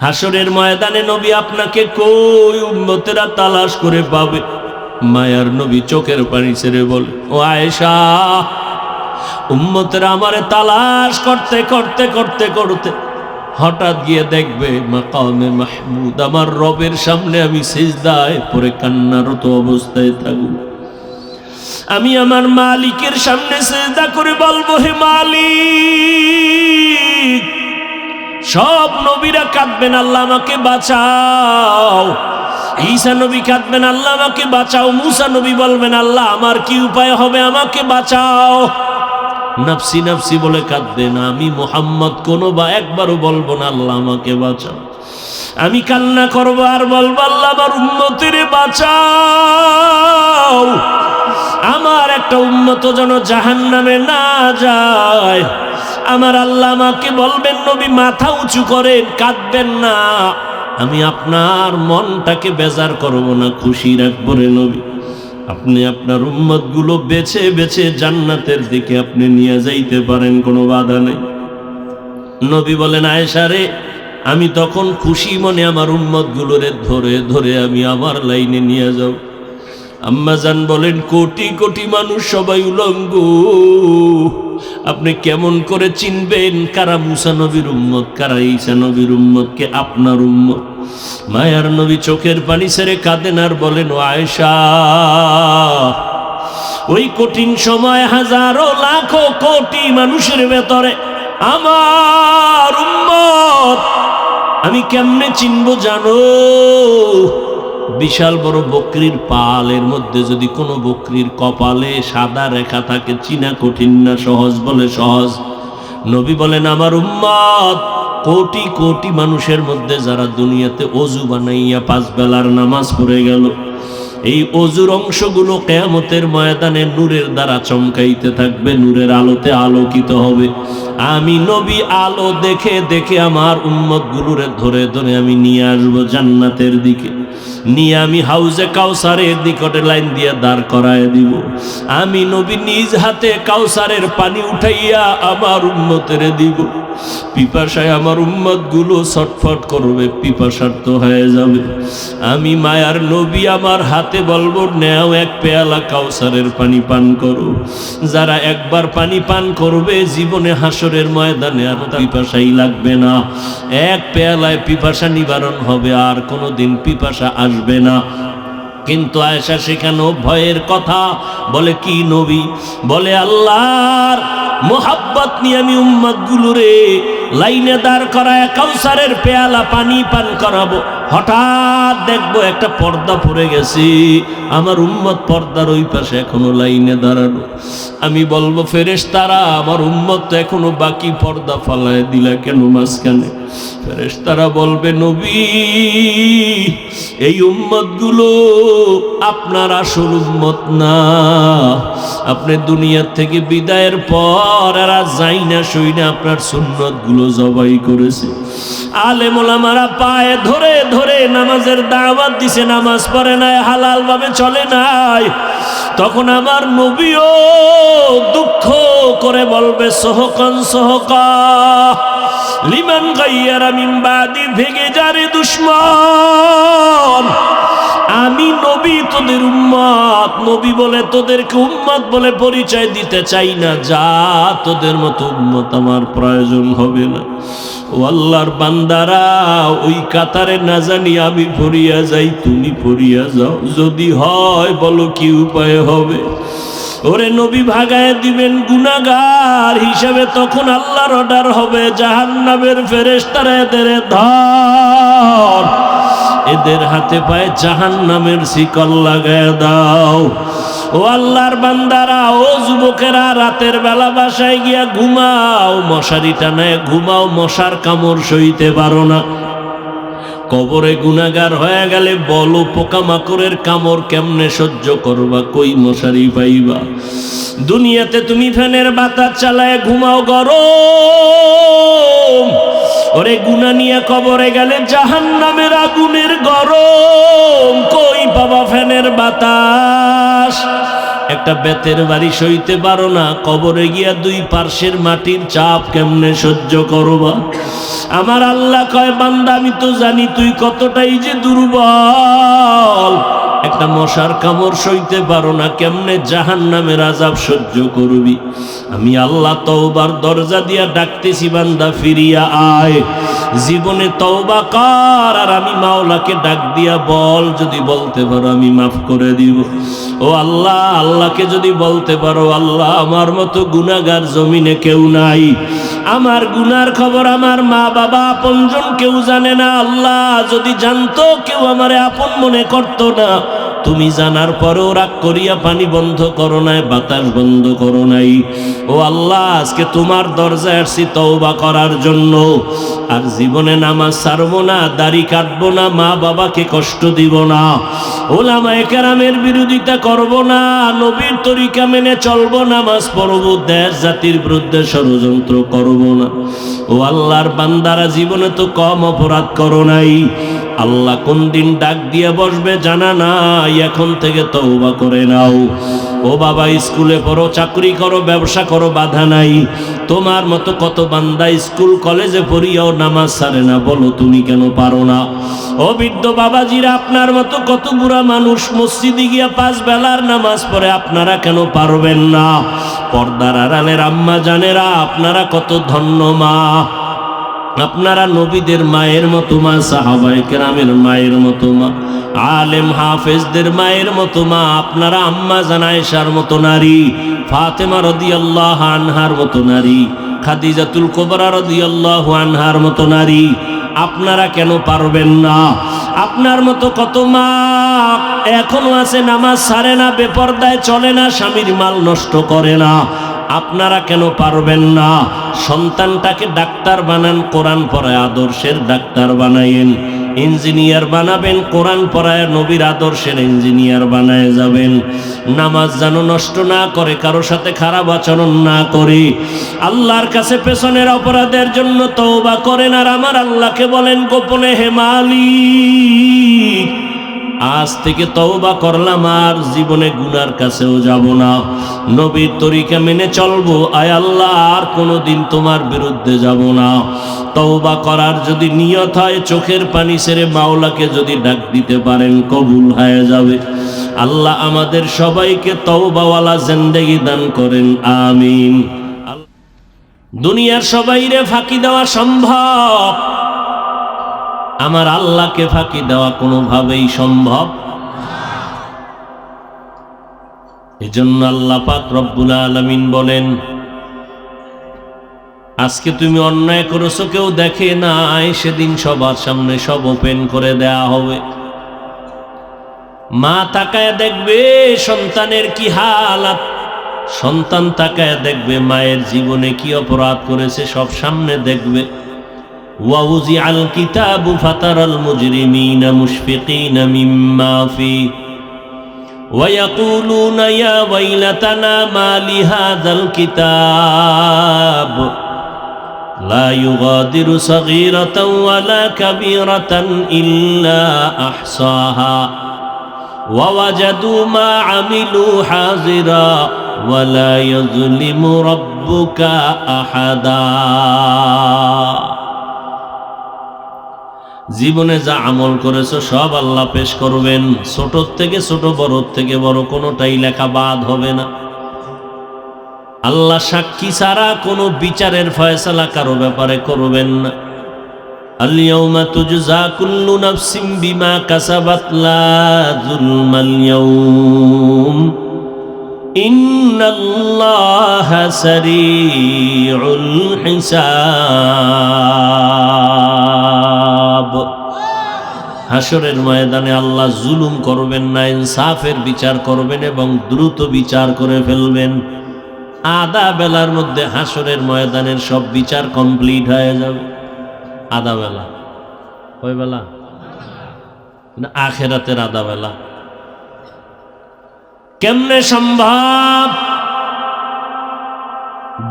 হাসরের ময়দানে নবী আপনাকে কই উম্মতেরা তালাশ করে পাবে? মায়ার নবী চোখের পানি ছেড়ে বলে, ও আয়েশা, উম্মতেরা আমারে তালাশ করতে করতে করতে করতে হঠাৎ গিয়ে দেখবে মাকামে মাহমুদ, আমার রবের সামনে আমি সিজদায় পড়ে কান্নারত অবস্থায় থাকব। আমি আমার মালিকের সামনে সিজদা করে বলবো, হে মালিক, সব নবীরা কাঁদবেন, আল্লাহ আমাকে বাঁচাও। ঈসা নবী কাঁদবেন, আল্লাহ আমাকে বাঁচাও। মুসা নবী বলবেন, আল্লাহ আমার কি উপায় হবে, আমাকে বাঁচাও। নফসি নফসি বলে কাঁদবেন। আমি মুহাম্মদ কোনো বা একবারও বলবো না আল্লাহ আমাকে বাঁচাও। আমি কান্না করবো আর বলবো, আল্লাহ আমার উম্মতের বাঁচাও, আমার একটা উম্মত যেন জাহান্নামে না যায়। আমার আল্লাহ আমাকে বলবেন, নবী মাথা উঁচু করেন, কাঁদবেন না। আমি আপনার মনটাকে বেজার করব না, খুশি রাখবো রে নবী। আপনি আপনার উম্মতগুলো বেছে বেছে জান্নাতের দিকে আপনি নিয়ে যাইতে পারেন, কোনো বাধা নেই। নবী বলেন, আয়েশা রে, আমি তখন খুশি মনে আমার উম্মতগুলোরে ধরে ধরে আমি আমার লাইনে নিয়ে যাব। আম্মা জান বলেন, কোটি কোটি মানুষ সবাই উলঙ্গ, আপনি কেমন করে চিনবেন কারা মুসা নবীর উম্মত, কারা ঈসা নবীর উম্মত, কে আপনার উম্মত? মায়ার নবী চোখের পানি ছেড়ে কাঁদেন আর বলেন, ও আয়েশা, ওই কঠিন সময় হাজারো লাখো কোটি মানুষের ভেতরে আমার উম্মত আমি কেমনে চিনবো জানো? বিশাল বড় বকরির পালের মধ্যে যদি কোনো বকরির কপালে সাদা রেখা থাকে, চিনা কঠিন না, সহজ বলে সহজ। নবী বলেন, আমার উম্মত কোটি কোটি মানুষের মধ্যে যারা দুনিয়াতে অজু বানাইয়া 5 বেলার নামাজ পড়ে গেল, এই অজুর অংশগুলো কিয়ামতের ময়দানে নূরের দ্বারা চমকাইতে থাকবে, নূরের আলোতে আলোকিত হবে। আমি নবী আলো দেখে দেখে আমার উম্মতগুলোরে ধরে ধরে আমি নিয়ে আসবো জান্নাতের দিকে, নিয়ে আমি হাউজে কাউসারের নিকটে লাইন দিয়ে দাঁড় করায় দিব। আমি নবী নিজ হাতে কাউসারের পানি উঠাইয়া আমার উম্মতের দিব। পিপাসায় আমার উম্মতগুলো ছটফট করবে, পিপাসার্ত হয়ে যাবে। আমি মায়ার নবী আমার হাতে বলবো, নেও এক পেয়ালা কাউসারের পানি পান করো। যারা একবার পানি পান করবে জীবনে হাসরের ময়দানে আর পিপাসাই লাগবে না। এক পেয়ালায় পিপাসা নিবারণ হবে, আর কোনোদিন পিপাসা আসবে না। কিন্তু আয়েশা সেখানে ভয়ের কথা বলে, কি নবী? বলে, আল্লাহর মোহাব্বত নিয়ে আমি উম্মতগুলোরে লাইনে দাঁড় করায় কাউসারের পেয়ালা পানি পান করাবো। হঠাৎ দেখবো একটা পর্দা পড়ে গেছে, আমার উম্মত পর্দার ওই পাশে এখনো লাইনে দাঁড়ানো। আমি বলবো, ফেরেশতারা, আমার উম্মত তো এখনো বাকি, পর্দা ফালায় দিলা কেন মাঝখানে? ফেরেশতারা বলবে, নবী, এই উম্মতগুলো আপনার আসল উম্মত না। আপনি দুনিয়া থেকে বিদায়ের পর এরা যাই না সই না আপনার সুন্নতগুলো জবাই করেছে। আলেম ওলামারা পায়ে ধরে ধরে নামাজের দাওয়াত দিছে, নামাজ পড়ে নাই, হালাল ভাবে চলে নাই। তখন আমার নবীও দুঃখ করে বলবে, সোহকান সোহকা লিমান গাইয়ারা মিন বাদি, ভেগে যারে দুশ্মন। আমি নবী তোদের উম্মত, নবী বলে তোদেরকে উম্মত বলে পরিচয় দিতে চাই না। যা, তোদের মতো উম্মত আমার প্রয়োজন হবে না। ও আল্লাহর বান্দারা, ওই কাতারে না জানি আমি পড়িয়া যাই, তুমি পড়িয়া যাও। যদি হয় বলো কি উপায় হবে? ওরে নবী ভাগায় দিবেন গুনাহগার হিসেবে, তখন আল্লাহর অর্ডার হবে, জাহান্নামের ফেরেশতারা এদের ধর, এদের হাতে পায়ে জাহান্নামের শিকল লাগায় দাও। ও আল্লাহর বান্দারা, ও যুবকেরা, রাতের বেলা বাসায় গিয়া ঘুমাও, মশারি টানায় ঘুমাও, মশার কামড় সইতে পারো না। কবরে গুনাহগার হয়ে গেলে বলো, পোকামাকড়ের কামড় কেমনে সহ্য করবা? কই মশারি পাইবা? দুনিয়াতে তুমি ফ্যানের বাতাস চালায় ঘুমাও গরম, ওরে গুনাহ নিয়ে কবরে গেলে জাহান্নামের আগুনের গরম, কই পাবা ফ্যানের বাতাস? একটা বেতের বাড়ি সইতে পারো না, কবরে গিয়া দুই পার্শ্বের মাটির চাপ কেমনে সহ্য করবা? আমার আল্লাহ কয়, বান্দা আমি তো জানি তুই কতটাই যে দুর্বল, একটা মশার কামড় সইতে পারো না, কেমনে জাহান্নামের আযাব সহ্য করবি? আমি আল্লাহ তওবার দরজা দিয়া ডাকতেছি, বান্দা ফিরিয়া আয়, জীবনে তওবা কর, আর আমি মাওলাকে ডাক দিয়া বল, যদি বলতে পারো আমি মাফ করে দিব। ও আল্লাহ, আল্লাহকে যদি বলতে পারো, আল্লাহ আমার মতো গুনাহগার জমিনে কেউ নাই, আমার গুনার খবর আমার মা বাবা আপনজন কেউ জানে না, আল্লাহ যদি জানতো কেউ আমারে আপন মনে করতো না। তুমি জানার পরেও রাগ করিয়া পানি বন্ধ করো নাই, বাতাস বন্ধ করো নাই। ও আল্লাহ, আজকে তোমার দরজায় আসছি তওবা করার জন্য, আর জীবনে নামাজ ছাড়বো না, দাড়ি কাটবো না, মা বাবাকে কষ্ট দিব না, ওলামায়ে কেরামের বিরোধিতা করব না, নবীর তরিকা মেনে চলবো, নামাজ পড়বো, দেশ জাতির বিরুদ্ধে ষড়যন্ত্র করব না। ও আল্লাহর বান্দারা, জীবনে তো কম অপরাধ করো নাই, আল্লাহ কোন দিন ডাক দিয়ে বসবে জানা নাই, এখন থেকে তওবা করে নাও। ও বাবা, স্কুলে পড়ো, চাকরি করো, ব্যবসা করো, বাধা নাই। তোমার মতো কত বান্দা স্কুল কলেজে পড়িয়াও নামাজ ছাড়ে না, বলো তুমি কেন পারো না? ও বৃদ্ধ বাবাজিরা, আপনার মতো কত বুড়া মানুষ মসজিদে গিয়া 5 বেলার নামাজ পড়ে, আপনারা কেন পারবেন না? পর্দার আড়ালের আম্মা জানেরা, আপনারা কত ধন্য মা, আপনারা নবীদের মায়ের মতো মা, সাহাবায়ে কেরামের মায়ের মতো মা, আলেম হাফেজদের মায়ের মতো মা, আপনারা আম্মা জান আয়েশার মতো নারী, ফাতেমা রাদিয়াল্লাহু আনহার মতো নারী, খাদিজাতুল কুবরা রাদিয়াল্লাহু আনহার মতো নারী, আপনারা কেন পারবেন না? আপনার মতো কত মা এখনো আছে, নামাজ ছাড়ে না, বেপরদায় চলে না, স্বামীর মাল নষ্ট করে না, আপনারা কেন পারবেন না? সন্তানটাকে ডাক্তার বানান, কোরআন পড়ায় আদর্শের ডাক্তার বানাইয়েন, ইঞ্জিনিয়ার বানাবেন, কোরআন পড়ায় নবীর আদর্শের ইঞ্জিনিয়ার বানায় যাবেন। নামাজ যেন নষ্ট না করে, কারো সাথে খারাপ আচরণ না করে, আল্লাহর কাছে পেছনের অপরাধের জন্য তওবা করেন, আর আমার আল্লাহকে বলেন গোপনে, হে মালিক, আজ থেকে তওবা করলাম, আর জীবনে গুনার কাছেও যাব না, নবীর তরিকা মেনে চলবো, আয় আল্লাহ আর কোনোদিন তোমার বিরুদ্ধে যাব না। তওবা করার যদি নিয়ত হয়, চোখের পানি ছেড়ে মাওলাকে যদি ডাক দিতে পারেন, কবুল হয়ে যাবে। আল্লাহ আমাদের সবাইকে তওবাওয়ালা জিন্দেগি দান করেন, আমিন। দুনিয়ার সবাইরে ফাঁকি দেওয়া সম্ভব, আমার আল্লাহকে ফাঁকি দেওয়া কোনোভাবেই সম্ভব। এজন্য আল্লাহ পাক রব্বুল আলামিন বলেন, আজকে তুমি অন্যায় করেছো, কেউ দেখে নাই, সেদিন সবার সামনে সব ওপেন করে দেয়া হবে। মা তাকায় দেখবে সন্তানের কি হালাত, সন্তান তাকায় দেখবে মায়ের জীবনে কি অপরাধ করেছে, সব সামনে দেখবে। وَوُضِعَ الْكِتَابُ فَتَرَى الْمُجْرِمِينَ مُشْفِقِينَ مِمَّا فِيهِ وَيَقُولُونَ يَا وَيْلَتَنَا مَا لِهَذَا الْكِتَابِ لَا يُغَادِرُ صَغِيرَةً وَلَا كَبِيرَةً إِلَّا أَحْصَاهَا وَوَجَدُوا مَا عَمِلُوا حَاضِرًا وَلَا يَظْلِمُ رَبُّكَ أَحَدًا। জীবনে যা আমল করেছো সব আল্লাহ পেশ করবেন, ছোট থেকে ছোট, বড় থেকে বড়, কোনোটাই লেখা বাদ হবে না। আল্লাহ সাক্ষী ছাড়া কোনো বিচারের ফয়সালা কারো ব্যাপারে করবেন না। আল-ইয়াউমা তুজজা কুল্লু নাফসিন বিমা কাসাবাত লা যুলমাল ইয়াউম ইন্নাল্লাহা সারিউল হিসাব। হাসরের ময়দানে আল্লাহ জুলুম করবেন না, ইনসাফের বিচার করবেন এবং দ্রুত বিচার করে ফেলবেন। আধা বেলার মধ্যে হাসরের ময়দানের সব বিচার কমপ্লিট হয়ে যাবে। আধা বেলা, কয় বেলা? আখেরাতের আধা বেলা। কেমনে সম্ভব?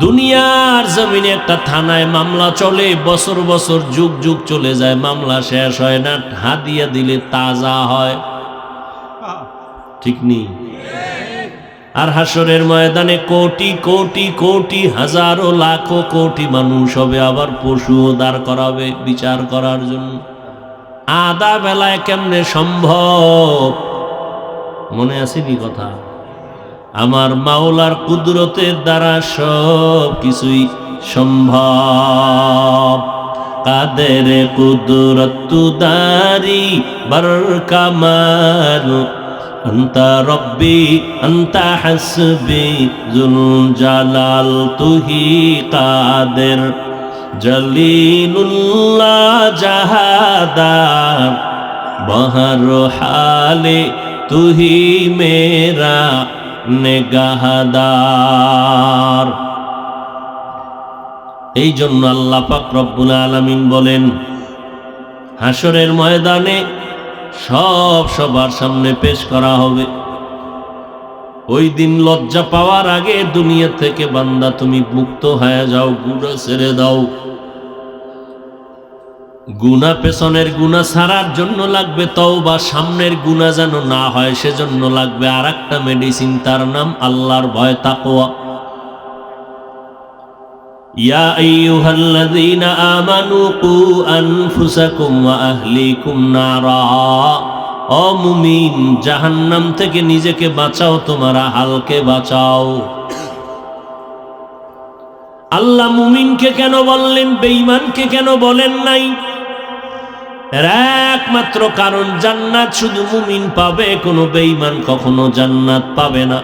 দুনিয়ার জমিনে একটা থানায় মামলা চলে, বছর বছর যুগ যুগ চলে যায়, মামলা শেষ হয় না, হাদিয়া দিলে তাজা হয়, ঠিক নেই? আর হাসরের ময়দানে কোটি কোটি কোটি হাজারো লাখো কোটি মানুষ হবে, আবার পশুও দাঁড় করাবে বিচার করার জন্য। আধা বেলায় কেমনে সম্ভব? মনে আসেনি কথা? আমার মাওলার কুদরতের দ্বারা সব কিছুই সম্ভব। কাদের কুদরত দারি বার কামাল, আন্তা রব্বি আন্তা হাসবি জুল জালাল, তুহি কাদের জলিলুল্লাহ জাহাদার, বহর হালে তুহি মেরা নেগাহদার। এই জন্য আল্লাহ পাক রব্বুল আলামিন বলেন, হাসরের ময়দানে সব সবার সামনে পেশ করা হবে। ওই দিন লজ্জা পাওয়ার আগে দুনিয়া থেকে বান্দা তুমি মুক্ত হয়ে যাও, গুনাহ ছেড়ে দাও। গুনাহ, পেছনের গুনাহ ছাড়ার জন্য লাগবে তওবা, সামনের গুনাহ যেন না হয় সেজন্য লাগবে আরেকটা মেডিসিন, তার নাম আল্লাহর ভয়, তাকওয়া। ইয়া আইয়ুহাল্লাযীনা আমানু কু আনফুসাকুম ওয়া আহলিকুম নারা, ও মুমিন জাহান্নাম থেকে নিজেকে বাঁচাও, তোমার আহলকে বাঁচাও। আল্লাহ মুমিনকে কেন বললেন, বেঈমানকে কেন বলেন নাই? এর একমাত্র কারণ, জান্নাত শুধু মুমিন পাবে, কোনো বেঈমান কখনো জান্নাত পাবে না।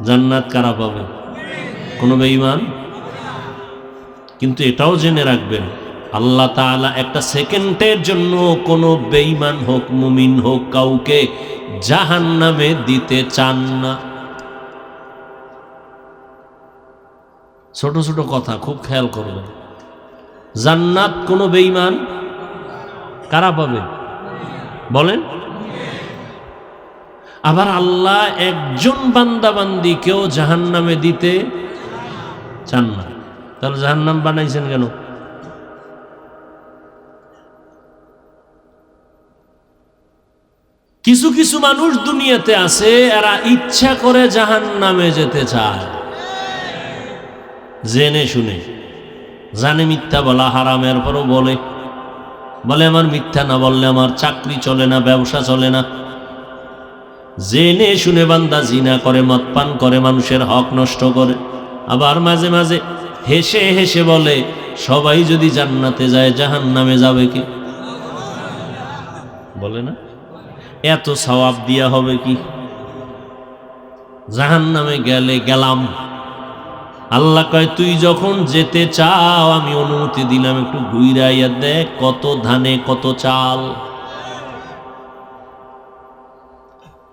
জান্নাত কারা পাবে? কোনো বেঈমান। কিন্তু এটাও জেনে রাখবেন, আল্লাহ তাআলা একটা সেকেন্ডের জন্য কোনো বেঈমান হোক মুমিন হোক কাউকে জাহান্নামে দিতে চান না। ছোট ছোট কথা খুব খেয়াল করবেন। জান্নাত কোনো বেঈমান কারা পাবে বলেন? আবার আল্লাহ একজন বান্দা বান্দিকেও জাহান্নামে দিতে চান না। তাহলে জাহান্নাম বানাইছেন কেন? কিছু কিছু মানুষ দুনিয়াতে আছে, এরা ইচ্ছা করে জাহান্নামে যেতে চায়, জেনে শুনে। জানে মিথ্যা বলা হারামের পরও বলে আমার মিথ্যা না বললে আমার চাকরি চলে না, ব্যবসা চলে না। জেনে শুনে বান্দা জিনা করে, মদ পান করে, মানুষের হক নষ্ট করে। আবার মাঝে মাঝে হেসে হেসে বলে, সবাই যদি জান্নাতে যায় জাহান্নামে যাবে কে? বলে না? এত সওয়াব দিয়া হবে কি? জাহান্নামে গেলে গেলাম। আল্লাহ কয়, তুই যখন যেতে চাও আমি অনুমতি দিলাম, একটু ঘুরাইয়া দেখ কত ধানে কত চাল।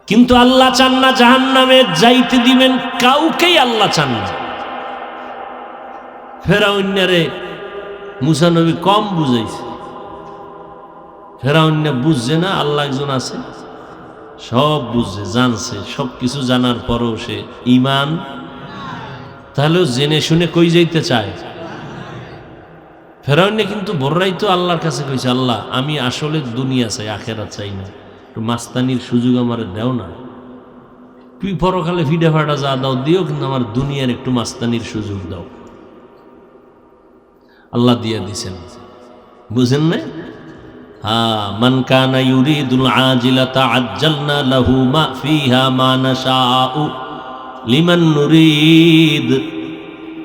কিন্তু আল্লাহ চান না জাহান্নামে যাইতে দিবেন কাউকেই, আল্লাহ চান না। ফেরাউন্নারে মুসা নবী কম বুঝাইছে। ফেরাউন্না বুঝছে না আল্লাহ একজন আছে, সব বুঝছে, জানছে। সব কিছু জানার পরও সে ঈমান, তাহলেও জেনে শুনে কই যাইতে চায়। ফেরাউন্না কিন্তু বড়রাই তো আল্লাহর কাছে কইছে, আল্লাহ আমি আসলে দুনিয়া চাই, আখেরাত চাই না, একটু মাস্তানির সুযোগ আমার দেও না। তুই পরকালে ফিডা ফাটা যা দাও দিও, কিন্তু আমার দুনিয়ার একটু মাস্তানির সুযোগ দাও। আল্লাহ দিয়া দিছেন, বুঝেন না? হ্যাঁ, মান কানা ইউরিদুল আজিলাতা আজ্জালনা লাহু মা ফিহা মা নাশাউ লিমান নুরিদ।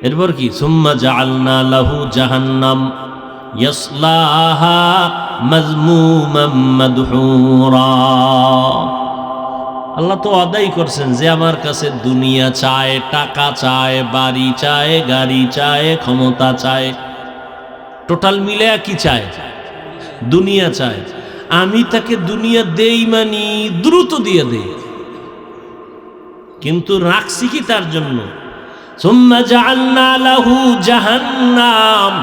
এরপর কি? সুম্মা জাআলনা লাহু জাহান্নাম ইয়াসলাহা মাযমুমান মাদহুরা। আল্লাহ তো আদায় করছেন যে আমার কাছে দুনিয়া চায়, টাকা চায়, বাড়ি চায়, গাড়ি চায়, ক্ষমতা চায়, টোটাল মিলে কি চায়? দুনিয়া চায়। আমি তাকে দুনিয়া দেই, মানি দ্রুত দিয়ে দেই, কিন্তু রাখছি কি তার জন্য? সুম্মা জাআলনা লাহু জাহান্নাম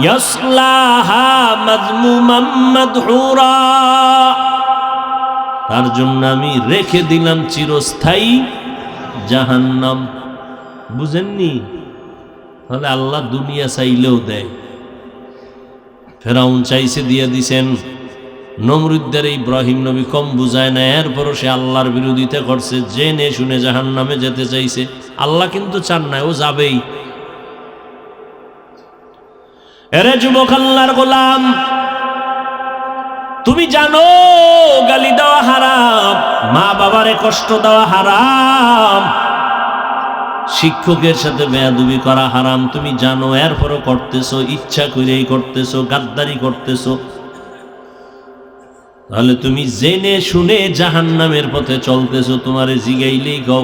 ইয়াসলাহা মাযমুমান মাদহুরা। তার জন্য আমি রেখে দিলাম চিরস্থায়ী জাহান্নাম। বুঝেননি? তাহলে আল্লাহ দুনিয়া চাইলেও দেয়। ফেরাউন চাইছে দিয়ে দিছেন, নমরুদ্দের ইব্রাহিম নবী কম বুঝায় না, এরপরও সে আল্লাহর বিরোধিতা করছে, জেনে শুনে জাহান্নামে যেতে চাইছে। আল্লাহ কিন্তু চান না, ও যাবেই। এরে যুবক আল্লাহর গোলাম, তুমি জানো গালি দেওয়া হারাম, মা বাবারে কষ্ট দেওয়া হারাম, শিক্ষকের সাথে বেয়াদবি করা হারাম, তুমি জানো, এরপরও করতেছো, ইচ্ছা করেই করতেছো, গাদ্দারি করতেছো। তাহলে তুমি জেনে শুনে জাহান্নামের পথে চলতেছো। তোমারে জিগাইলেই গাও,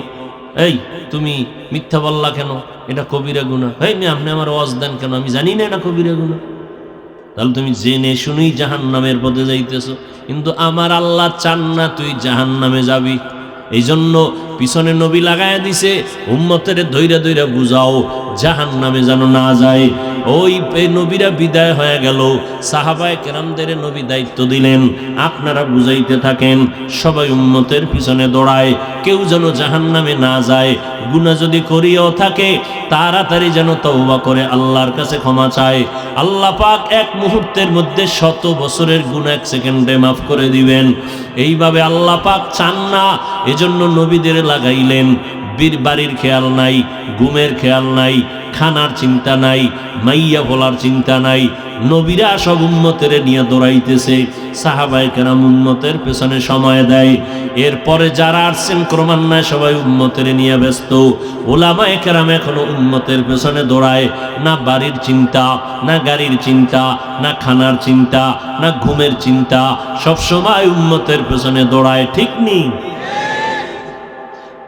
এই তুমি মিথ্যা বললা কেন, এটা কবিরা গুনাহ। এই আপনি আমার ওয়াজ দেন কেন, আমি জানি না এটা কবিরা গুনাহ। তাহলে তুমি জেনে শুনেই জাহান্নামের পথে যাইতেছো। কিন্তু আমার আল্লাহ চান না তুই জাহান্নামে যাবি। এই জন্য পিছনে নবী লাগায় দিছে, উম্মতের ধৈরা ধৈরা বুঝাও জাহান্নামে যেন না যায়। ওই নবীরা বিদায় হয়ে গেল, সাহাবায়ে কেরামদের নবী দায়িত্ব দিলেন, আপনারা বুঝাইতে থাকেন, সবাই উম্মতের পিছনে দৌড়ায়, কেউ যেন জাহান্নামে না যায়। গুনাহ যদি করিও থাকে তাড়াতাড়ি যেন তওবা করে আল্লাহর কাছে ক্ষমা চায়। আল্লাহ পাক এক মুহূর্তের মধ্যে 100 বছরের গুনাহ 1 সেকেন্ডে মাফ করে দিবেন। এইভাবে আল্লাহ পাক চান না, এজন্য নবীদের লাগাইলেন। বাড়ির খেয়াল নাই, ঘুমের খেয়াল নাই, খানার চিন্তা নাই, মাইয়া বলার চিন্তা নাই। নবীরা সব উম্মতের নিয়ে দৌড়াইতেছে, সাহাবায়ে কেরাম উম্মতের পেছনে সময় দেয়। এরপরে যারা আসছেন ক্রমান্বয়ে সবাই উম্মতের নিয়ে ব্যস্ত। উলামায়ে কেরাম এখনো উম্মতের পেছনে দৌড়ায় না। বাড়ির চিন্তা, না গাড়ির চিন্তা, না খানার চিন্তা, না ঘুমের চিন্তা, সব সময় উম্মতের পেছনে দৌড়ায়। ঠিক নেই?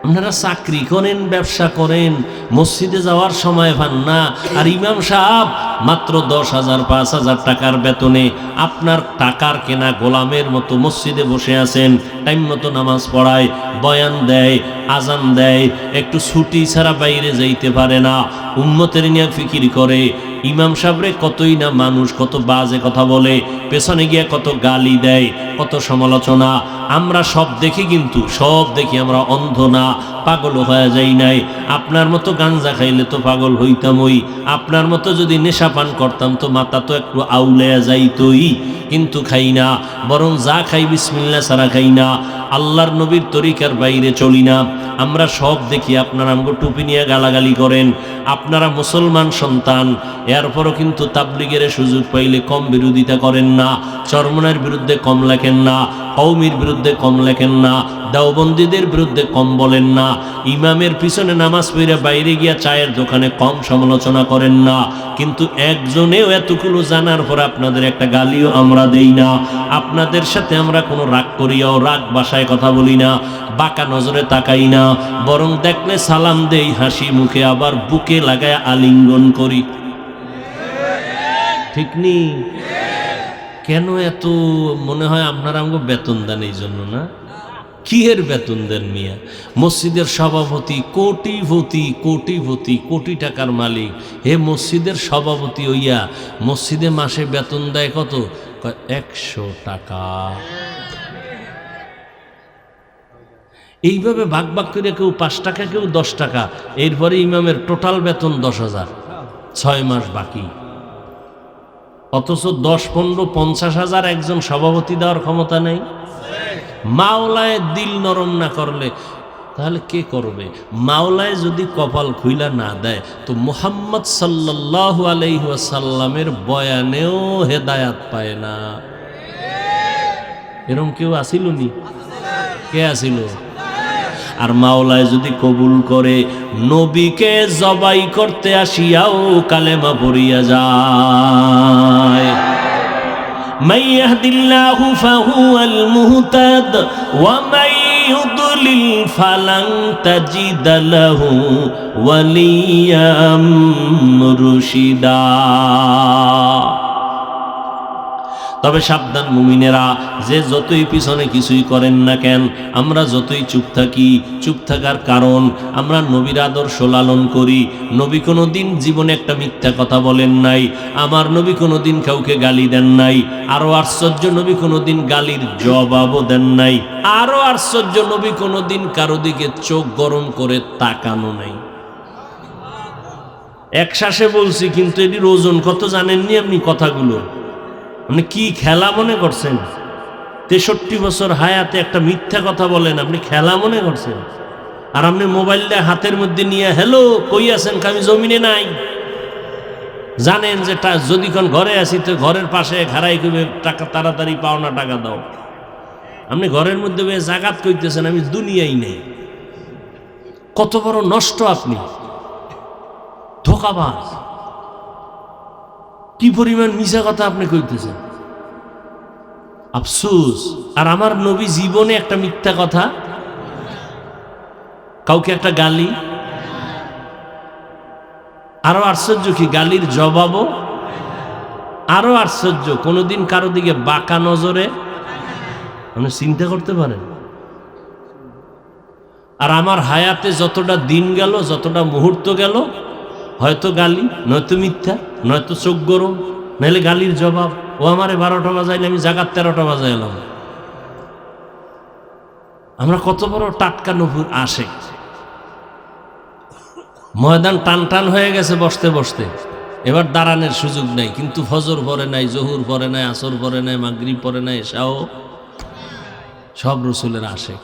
আপনারা চাকরি করেন, ব্যবসা করেন, মসজিদে যাওয়ার সময় পান না। আর ইমাম সাহেব মাত্র 10,000 5,000 টাকার বেতনে আপনার টাকার কেনা গোলামের মতো মসজিদে বসে আছেন, টাইম মতো নামাজ পড়ায়, বয়ান দেয়, আজান দেয়, একটু ছুটি ছাড়া বাইরে যাইতে পারে না, উম্মতের নিয়ে ফিকির করে। ইমাম সাহেবরে কতই না মানুষ কত বাজে কথা বলে, পেছনে গিয়ে কত গালি দেয়, কত সমালোচনা। আমরা সব দেখি, কিন্তু সব দেখি, আমরা অন্ধ না, পাগল হয়ে যাই নাই। আপনার মতো গাঞ্জা খাইলে তো পাগল হইতামই, আপনার মতো যদি নেশা পান করতাম তো মাথা তো একটু আউলেয়া যাইতই, কিন্তু খাই না। বরং যা খাই বিসমিল্লাহ ছাড়া খাই না, আল্লাহর নবীর তরিকার বাইরে চলি না। আমরা সব দেখি। আপনারা আমাকে টুপি নিয়ে গালাগালি করেন, আপনারা মুসলমান সন্তান, এরপরও কিন্তু তাবলিগের সুযোগ পাইলে কম বিরোধিতা করেন না, চরমনের বিরুদ্ধে কম লেখেন না, কওমির বিরুদ্ধে কম লেখেন না, দেওবন্দীদের বিরুদ্ধে কম বলেন না, ইমামের পিছনে নামাজ পড়ে বাইরে গিয়া চায়ের দোকানে কম সমালোচনা করেন না। কিন্তু একজনেও এতগুলো জানার পর আপনাদের একটা গালিও আমরা দেই না। আপনাদের সাথে আমরা কোনো রাগ করিয়াও রাগ ভাষায় কথা বলি না, বাঁকা নজরে তাকাই না, বরং দেখলে সালাম দেই হাসি মুখে, আবার বুকে লাগায় আলিঙ্গন করি। ঠিক নেই? কেন এত মনে হয় আপনারা আমাকে বেতন দেন এই জন্য না? কি এর বেতন দেন মিয়া? মসজিদের সভাপতি কোটিপতি, কোটিপতি, কোটি টাকার মালিক, হে মসজিদের সভাপতি হইয়া মসজিদে মাসে বেতন দেয় কত? 100 টাকা। এইভাবে ভাগ ভাগ করে কেউ 5 টাকা, কেউ 10 টাকা। এরপরে ইমামের টোটাল বেতন 10,000, 6 মাস বাকি। অথচ 10, 15, 50,000 একজন সভাপতি দেওয়ার ক্ষমতা নেই। মাওলায় দিল নরম না করলে তাহলে কে করবে? মাওলায় যদি কপাল খুইলা না দেয় তো মুহাম্মদ সাল্লাল্লাহু আলাইহি ওয়াসাল্লামের বয়ানেও হেদায়াত পায় না। এরকম কেউ আসিল নি? কে আসিল? আর মাওলায় যদি কবুল করে, নবীকে জবাই করতে আসিয়াও কালেমা পড়িয়া যায়। من يهد الله فهو المهتد ومن يضلل فلن تجد له وليا مرشدا। তবে সাবধান মুমিনেরা, যে যতই পিছনে কিছুই করেন না কেন, আমরা যতই চুপ থাকি, চুপ থাকার কারণ আমরা নবীর আদর্শ লালন করি। নবী কোনো দিন জীবনে একটা মিথ্যা কথা বলেন নাই, আমার নবী কোনো দিন কাউকে গালি দেন নাই। আরো আশ্চর্য, নবী কোনো দিন গালির জবাবও দেন নাই। আরো আশ্চর্য, নবী কোনো দিন কারো দিকে চোখ গরম করে তাকানো নাই। এক শ্বাসে বলছি, কিন্তু এটির ওজন কত জানেননি আপনি? কথাগুলো আপনি কি খেলা মনে করছেন? 63 বছর হায়াতে একটা মিথ্যা কথা বলেন, আপনি খেলা মনে করছেন? আর আপনি মোবাইলটা হাতের মধ্যে নিয়ে হ্যালো কই আছেন, আমি জমিনে নাই। জানেন যে যদি কোন ঘরে আসি তো ঘরের পাশে খাড়াই করবে, টাকা তাড়াতাড়ি পাওনা টাকা দাও। আপনি ঘরের মধ্যে জাগাত কইতেছেন আমি দুনিয়াই নেই। কত বড় নষ্ট আপনি, ধোঁকাবাজ। কি পরিমাণ মিছা কথা আপনি কইতেছেন, আফসোস। আর আমার নবী জীবনে একটা মিথ্যা কথা, কাউকে একটা গালি। আরো আশ্চর্য কি, গালির জবাবও। আরো আশ্চর্য, কোনোদিন কারো দিকে বাঁকা নজরে, আপনি চিন্তা করতে পারেন। আর আমার হায়াতে যতটা দিন গেল, যতটা মুহূর্ত গেল, হয়তো গালি, নয়তো মিথ্যা, নয়তো চোখ গরম, নাহলে গালির জবাব। ও আমারে 12টা বাজাইলে আমি জাগাত 13টা বাজাই এলাম। আমরা কত বড় টাটকা নপুর আসে। ময়দান টান টান হয়ে গেছে বসতে বসতে, এবার দাঁড়ানোর সুযোগ নাই। কিন্তু ফজর পরে নাই, জহুর পরে নাই, আসর পরে নাই, মাগরিব পরে নাই, এশাও সব রসুলের আসে।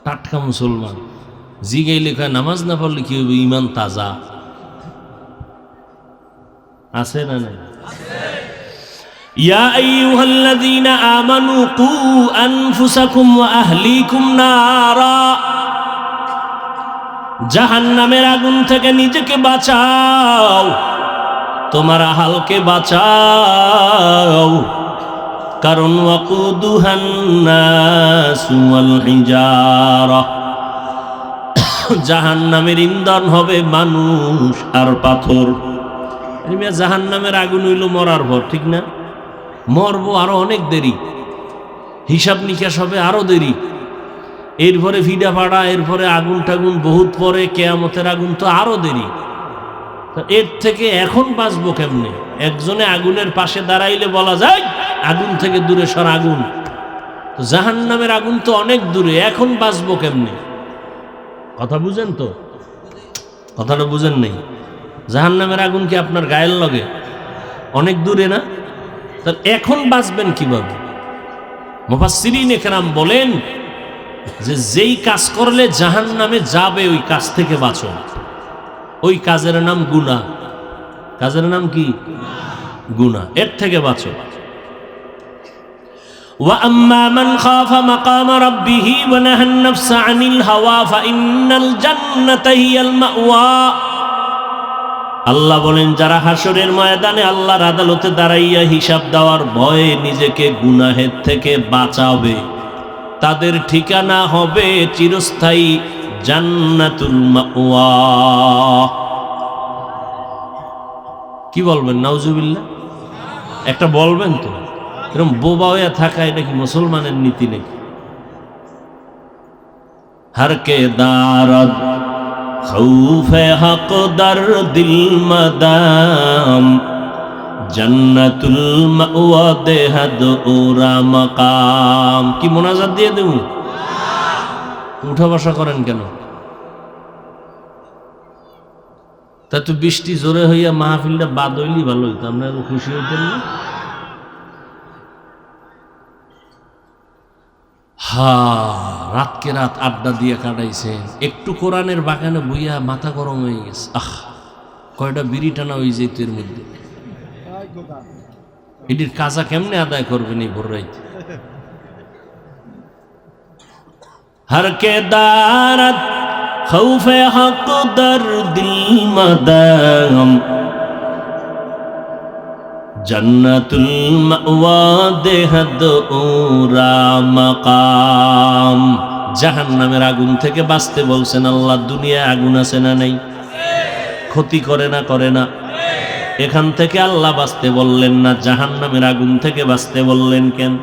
টাটকা মুসলমান জিগাইলে কয় নামাজ না পড়লে কি হবে, ইমান তাজা আছে না নাই? ইয়া আইয়ুহাল্লাযীনা আমানু কু আনফুসাকুম ওয়া আহলিকুম নারা, জাহান্নামের আগুন থেকে নিজেকে বাঁচাও, তোমার আহালকে বাঁচাও। কারণ ওয়াকুদুহান নাসু ওয়াল হিজারা, জাহান্নামের ইন্ধন হবে মানুষ আর পাথর। জাহান্নামের আগুন হইল মরার পর, ঠিক না? মরবো আরো অনেক দেরি, হিসাব নিকাশ হবে আরো দেরি, এরপরে ভিডা ফাড়া, এরপরে আগুন টাগুন বহুত পরে, কেয়ামতের আগুন তো আরো দেরি। এর থেকে এখন বাঁচবো কেমনে? একজনে আগুনের পাশে দাঁড়াইলে বলা যায় আগুন থেকে দূরে সর আগুন, তো জাহান্নামের আগুন তো অনেক দূরে, এখন বাঁচবো কেমনে? কথা বুঝেন তো? কথাটা বুঝেন নেই? জাহান্নামের আগুন কি আপনার গায়ের লগে? অনেক দূরে না? তাহলে এখন বাঁচবেন কিভাবে? মুফাসসিরিনে কেরাম বলেন যে যেই কাজ করলে জাহান্নামে যাবে ওই কাজ থেকে বাঁচো। ওই কাজের নাম গুনাহ। কাজের নাম কি? গুনাহ। এর থেকে বাঁচো। ওয়া আম্মা মান খাফা মাকাম রাব্বিহি ওয়া নাহান নাফসা আনিল হাওয়া ফাইন্নাল জান্নাতা হিয়াল মাওয়া। আল্লাহ বলেন যারা হাসরের ময়দানে আল্লাহর আদালতে দাঁড়াইয়া হিসাব দেওয়ার ভয়ে নিজেকে গুনাহের থেকে বাঁচাবে, তাদের ঠিকানা হবে চিরস্থায়ী জান্নাতুল মাওয়া। কি বলবেন? নাউজুবিল্লাহ। একটা বলবেন তো, এরকম বোবা হয়ে থাকা এটা কি মুসলমানের নীতি নাকি? হারকে দারদ খৌফে হক দর দিল মদাম জান্নাতুল মাওয়া দেহাদ ওরা মাকাম। কি মোনাজাত দিয়ে দেব? উঠা বসা করেন কেন? তা তো বৃষ্টি জোরে হইয়া মাহফিলটা বাদ হইলি ভালো হইতো, আমরা খুশি হইতেন না? রাতকে রাত আড্ডা দিয়ে কাটাইছেন, একটু কোরআনের বাগানে বইয়া মাথা গরম হয়ে গেছে। কয়টা বিড়ি টানা হয়ে যেত এর মধ্যে। এটির কাজা কেমনে আদায় করবেন এই ভোর রাইতে? হরকে দারত খৌফে হক দর দিল মদাম জান্নাতুল মাওয়া দেহাদ ওরা মাকাম। জাহান্নামের আগুন থেকে বাঁচতে বলছেন আল্লাহ। দুনিয়ায় আগুন আছে না নাই? ক্ষতি করে না? করে না? এখান থেকে আল্লাহ বাঁচতে বললেন না, জাহান্নামের আগুন থেকে বাঁচতে বললেন কেন?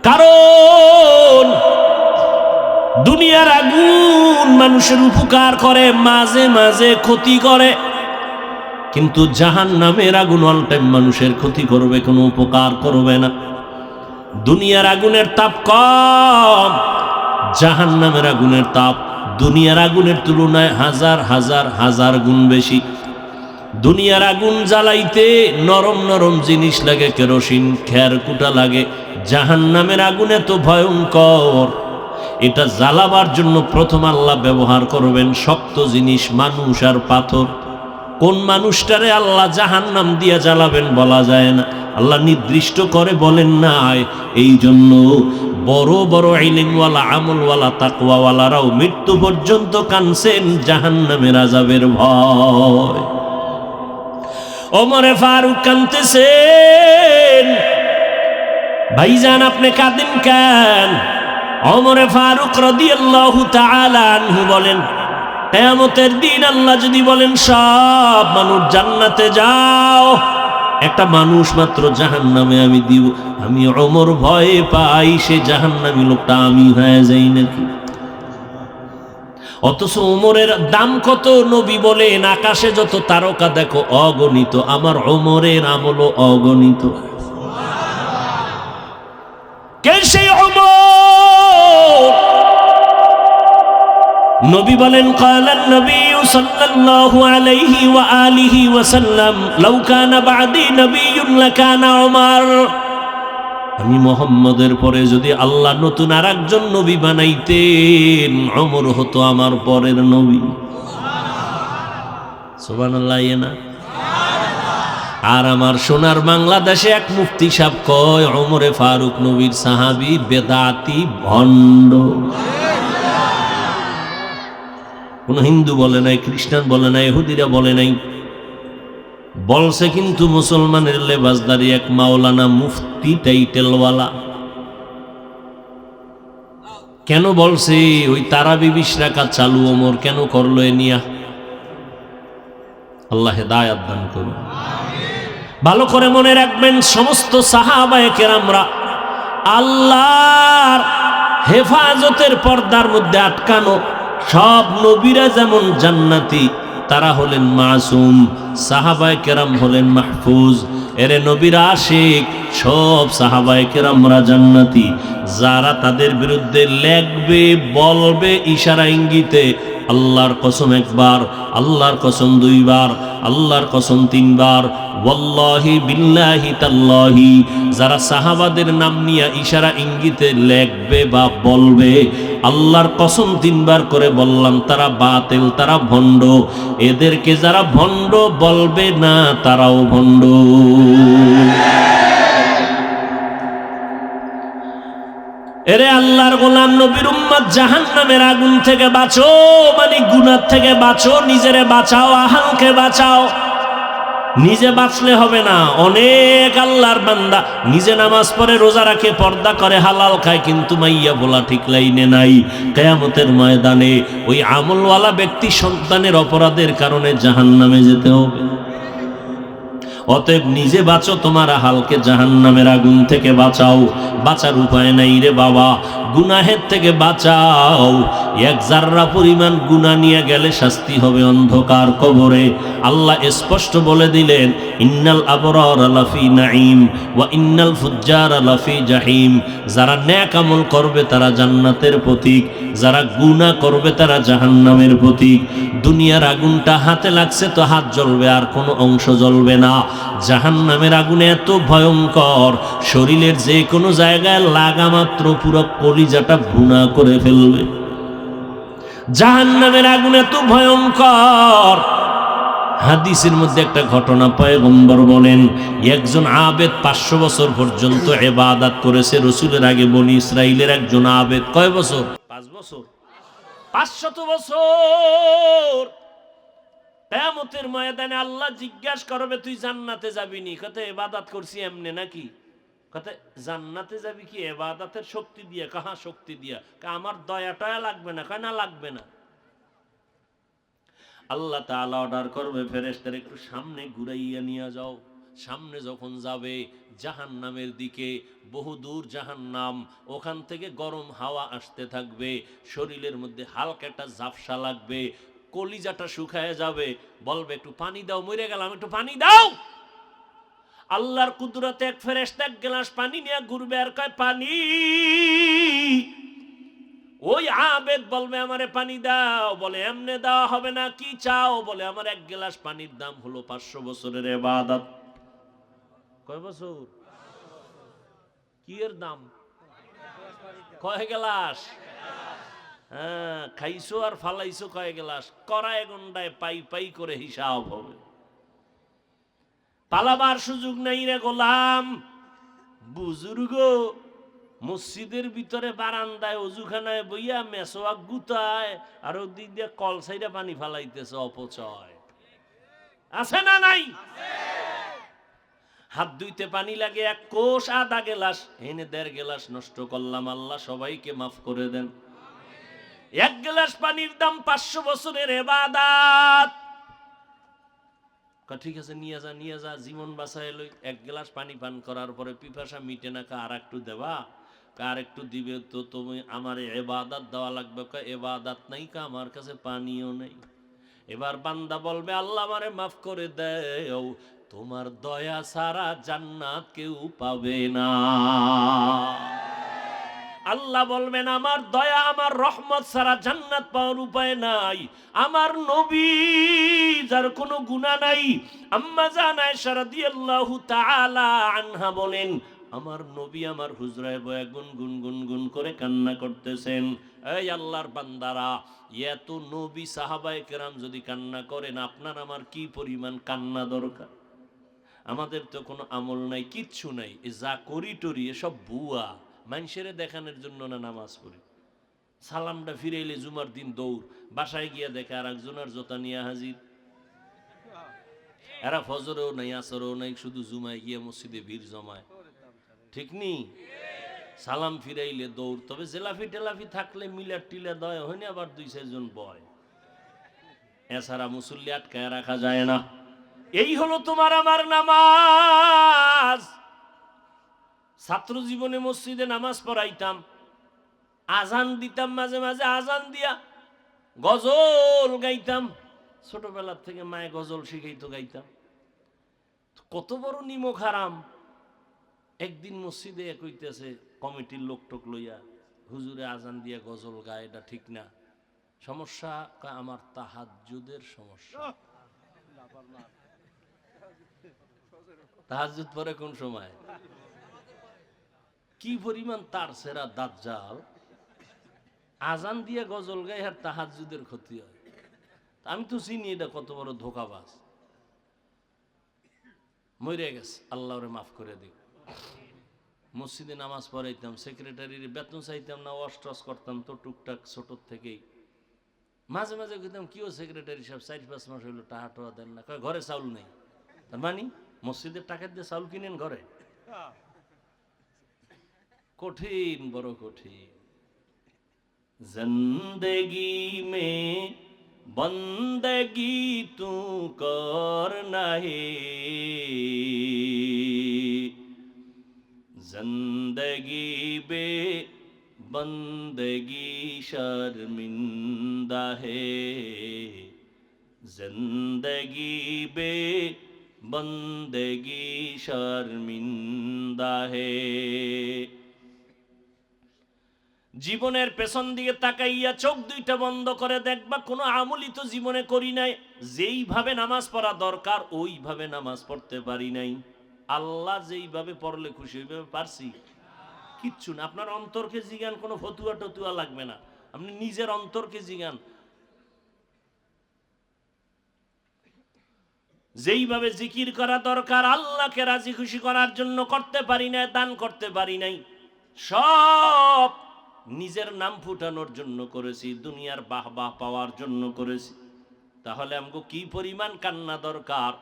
কারণ দুনিয়ার আগুন মানুষের উপকার করে, মাঝে মাঝে ক্ষতি করে, কিন্তু জাহান্নামের আগুন অল টাইম মানুষের ক্ষতি করবে, কোনো উপকার করবে না। দুনিয়ার আগুনের তাপ কম, জাহান্নামের আগুনের তাপ দুনিয়ার আগুনের তুলনায় হাজার হাজার হাজার গুণ বেশি। দুনিয়ার আগুন জ্বালাইতে নরম নরম জিনিস লাগে, কেরোসিন, খের কুটা লাগে। জাহান্নামের আগুন এত ভয়ঙ্কর, এটা জ্বালাবার জন্য প্রথম আল্লাহ ব্যবহার করবেন শক্ত জিনিস, মানুষ আর পাথর। কোন মানুষটারে আল্লাহ জাহান্নাম দিয়ে জ্বালাবেন বলা যায় না, আল্লাহ নির্দিষ্ট করে বলেন নাই। এই জন্য বড় বড় ইলমওয়ালা, আমলওয়ালা, তাকওয়াওয়ালারাও মৃত্যু পর্যন্ত কানছেন জাহান্নামের আযাবের ভয়। ওমরে ফারুক কানতেছেন। ভাইজান আপনি কাঁদেন কেন? ওমরে ফারুক রাদিয়াল্লাহু তাআলা আনহু বলেন, কিয়ামতের দিন আল্লাহ যদি বলেন সব মানুষ জান্নাতে যাও, একটা মানুষ মাত্র জাহান্নামে আমি দিব, আমি ওমর ভয়ে পাই সে জাহান্নামী লোকটা আমি হয়ে যাই নাকি। অথচ ওমরের দাম কত? নবী বলেন আকাশে যত তারকা দেখো অগণিত, আমার ওমরের আমলও অগণিত। কে সেই ওমর? নবী বলেন ক্বালান নবী সাল্লাল্লাহু আলাইহি ওয়া আলিহি ওয়া সাল্লাম লাউ কানা বা'দি নবিয়্যুন লাকানা ওমর। আমি মুহাম্মদের পরে যদি আল্লাহ নতুন আরেকজন নবী বানাইতেন, ওমর হতো আমার পরের নবী। সুবহানাল্লাহ। না আর আমার সোনার বাংলাদেশে এক মুফতি সাহেব কয় ওমরে ফারুক নবীর সাহাবী, বেদাতি, ভণ্ড। কোন হিন্দু বলে নাই, খ্রিস্টান বলে নাই, ইহুদিরা বলে নাই, বলছে কিন্তু মুসলমানের লেবাসদারি এক মাওলানা মুফতি টাইটেলওয়ালা। কেন বলছে? ওই তারাবি 20 রাকাত চালু ওমর কেন করলো এ নিয়া? আল্লাহ হেদায়েত দান করুন। ভালো করে মনে রাখবেন, সমস্ত সাহাবায়ে কেরামরা আল্লাহর হেফাজতের পর্দার মধ্যে আটকানো। সব নবীরা যেমন জান্নাতি, তারা হলেন মাসুম, সাহাবায়ে কেরাম হলেন মাহফুজ। এরে নবীরা আশিক, সব সাহাবায়ে কেরামরা জান্নাতি। যারা তাদের বিরুদ্ধে লেখবে, বলবে ইশারা ইঙ্গিতে, আল্লাহর কসম একবার, আল্লাহর কসম 2 বার, আল্লাহর কসম 3 বার, ওয়াল্লাহি বিল্লাহি তাল্লাহি, যারা সাহাবাদের নাম নিয়ে ইশারা ইঙ্গিতে লেখবে বা বলবে, আল্লাহর কসম 3 বার করে বললাম, তারা বাতিল, তারা ভণ্ড। এদেরকে যারা ভণ্ড বলবে না, তারাও ভণ্ড। এরে আল্লাহর গোলাম, নবীর উম্মত, জাহান্নামের আগুন থেকে বাঁচো, মানে গুনাহ থেকে বাঁচো, নিজেরে বাঁচাও, আহালকে বাঁচাও। নিজে বাঁচলে হবে না। অনেক আল্লাহর বান্দা নিজে নামাজ পড়ে, রোজা রাখে, পর্দা করে, হালাল খায়, কিন্তু মাইয়া বলা ঠিক লাইনে নাই। কিয়ামতের ময়দানে ওই আমলওয়ালা ব্যক্তি সন্তানের অপরাধের কারণে জাহান্নামে যেতে হবে। অতএব নিজে বাঁচো, তোমার হালকে জাহান্নামের আগুন থেকে বাঁচাও। বাঁচার উপায় নাই রে বাবা, গুনাহের থেকে বাঁচাও। 1 জাররা পরিমাণ গুনাহ নিয়ে গেলে শাস্তি হবে অন্ধকার কবরে। আল্লাহ স্পষ্ট বলে দিলেন, ইন্নাল আবরারা লাফি নাঈম ওয়া ইন্নাল ফুজ্জারা লাফি জাহিম। যারা নেক আমল করবে তারা জান্নাতের প্রতীক, যারা গুনাহ করবে তারা জাহান্নামের প্রতীক। দুনিয়ার আগুনটা হাতে লাগছে তো হাত জ্বলবে, আর কোনো অংশ জ্বলবে না। জাহান্নামের আগুন এত ভয়ঙ্কর, শরীরের যে কোনো জায়গায় লাগা মাত্র পুরো কলিজাটা ভুনা করে ফেলবে। জাহান্নামের আগুন এত ভয়ঙ্কর। হাদিসের মধ্যে একটা ঘটনা পয়গম্বর বলেন, একজন আবেদ 500 বছর পর্যন্ত ইবাদত করেছে রাসূলের আগে। বনি ইসরাইলের একজন আবেদ কয় বছর? 5 বছর, 500 বছর। কিয়ামতের ময়দানে আল্লাহ জিজ্ঞাসা করবে, তুই জান্নাতে যাবি নি? কত ইবাদত করছি এমনি নাকি? কত জান্নাতে যাবি কি ইবাদতের শক্তি দিয়ে? কাহা শক্তি দিয়া? আমার দয়া টয়া লাগবে না? কয় না লাগবে না। আল্লাহ তাআলা অর্ডার করবে, ফেরেশতারা একটু সামনে ঘুরাইয়া নিয়ে যাও। সামনে যখন যাবে জাহান্নামের দিকে, বহুদূর জাহান্নাম, ওখান থেকে গরম হাওয়া আসতে থাকবে, শরীরের মধ্যে হালকা একটা ঝাপসা লাগবে, কলিজাটা শুকায় যাবে, বলবে একটু পানি দাও, মরে গেলাম, একটু পানি দাও। আল্লাহর কুদরতে এক ফেরেশতা 1 গ্লাস পানি নিয়ে ঘুরবে আর কয় পানি। ওই আবেদ বলবে আমারে পানি দাও, বলে এমনে দেওয়া হবে না, কি চাও? বলে আমার 1 গ্লাস পানির দাম হলো 500 বছরের ইবাদত। কয় বছর? কি এর দাম? কয় গ্লাস? হ্যাঁ, খাইছো আর ফালাইছো কয় গ্লাস? কড়ায় গন্ডায় পাই পাই করে হিসাব হবে। পালাবার সুযোগ নাই রে গোলাম। বুজুর্গ মসজিদের ভিতরে বারান্দায় অজুখানায় বইয়া মেসোয়াক গুতায় আর ওদিক দিয়ে কল সাইডে পানি ফালাইতেছে। অপচয় আছে না নাই? হাত ধুইতে পানি লাগে 1 কোষ, আধা গেলাস, এনে 1.5 গেলাস নষ্ট করলাম। আল্লাহ সবাইকে মাফ করে দেন। 1 গেলাস পানির দাম 500 বছরের ইবাদত। ঠিক আছে, নিয়ে যা, জীবন বাঁচায় লই। 1 গ্লাস পানি পান করার পরে পিপাসা মিটে না, আর একটু দেবা? কার একটু দিবে তো তুমি আমার ইবাদত দেওয়া লাগবে। ইবাদত নাই, কা আমার কাছে পানিও নেই। এবার বান্দা বলবে আল্লাহ আমারে মাফ করে দেও, তোমার দয়া ছাড়া জান্নাত কেউ পাবে না। আল্লাহ বলবেন আমার দয়া আমার রহমত ছাড়া জান্নাত পাওয়ার উপায় নাই। আমার নবী যার কোনো গুনাহ নাই, আম্মা জান আয়েশা রাদিয়াল্লাহু তাআলা আনহা বলেন আমার নবী আমার হুজরায় বয়া গুনগুন করে কান্না করতেছেন। এই আল্লাহর বান্দারা, এত নবী সাহাবায়ে কেরাম যদি কান্না করেন, আপনার আমার কি পরিমাণ কান্না দরকার? আমাদের তো কোনো আমল নাই, কিচ্ছু নাই। যা করি টরি এসব ভুয়া, মানুষের দেখানোর জন্য না নামাজ পড়ি। সালামটা ফিরাইলে জুমার দিন দৌড়, বাসায় গিয়া দেখে আর একজনের জোতা নিয়ে হাজির। এরা ফজরেও নাই, আসরেও নাই, শুধু জুমায় গিয়া মসজিদে ভিড় জমায়। ঠিক নি? সালাম ফিরাইলে দৌড়। তবে জেলাফি টেলাফি থাকলে মিলার টিলা দয় হয়নি, আবার 2-4 জন বয়। এছাড়া মুসল্লি আটকায় রাখা যায় না। এই হলো তোমার আমার নামাজ। ছাত্র জীবনে মসজিদে নামাজ পড়াইতাম, আজান দিতাম, মাঝে মাঝে আজান দিয়া গজল গাইতাম। ছোটবেলার থেকে মায়ে গজল শিখাইতো, গাইতাম। কত বড় নিমক হারাম। একদিন মসজিদে কইতেছে কমিটির লোক টোক লইয়া, হুজুরে আজান দিয়া গজল গায়, এটা ঠিক না। সমস্যা? আমার তাহাজ্জুদের সমস্যা। তাহাজ্জুদ পরে কোন সময়? কি পরিমাণ তার সেরা দাজ্জাল, আজান দিয়ে গজল গায় আর তাহাজ্জুদের ক্ষতি হয়। আমি তো চিনি এটা কত বড় ধোঁকাবাজ। মরে গেছে, আল্লাহ ওরে মাফ করে দিক। মসজিদে নামাজ পড়াইতাম, সেক্রেটারির বেতন চাইতাম না, ওয়াশ করতাম তো টুকটাক ছোট থেকেই। মাঝে মাঝে কইতাম কিও সেক্রেটারি সাহেব 4-5 মাস হইলো টাকা টোয়া দেন না। কয় ঘরে চাউল নেই। তার মানে মসজিদের টাকা দিয়ে চাউল কিনেন ঘরে? কঠিন, বড় কঠিন। জিন্দেগি মে বন্দেগি তু করনা হে, জিন্দেগি বে বন্দেগি শর্মিন্দা হে, জিন্দেগি বে বন্দেগি শর্মিন্দা হে। জীবনের পেছন দিকে তাকাইয়া চোখ দুইটা বন্ধ করে দেখবা কোনো আমলই তো জীবনে করি নাই। যেইভাবে নামাজ পড়া দরকার ওইভাবে নামাজ পড়তে পারি নাই। আল্লাহ যেইভাবে পড়লে খুশি ওইভাবে পারছি? কিচ্ছু না। আপনার অন্তরকে জিগান, কোনো ফতুয়া টতুয়া লাগবে না। আপনি নিজের অন্তরকে জিগান। যেইভাবে জিকির করা দরকার আল্লাহকে রাজি খুশি করার জন্য করতে পারি নাই, দান করতে পারি নাই। সব নিজের নাম ফুটানোর জন্য করেছি, দুনিয়ার বাহবাহ পাওয়ার জন্য করেছি। তাহলে আমাকে কি পরিমাণ কান্না দরকার।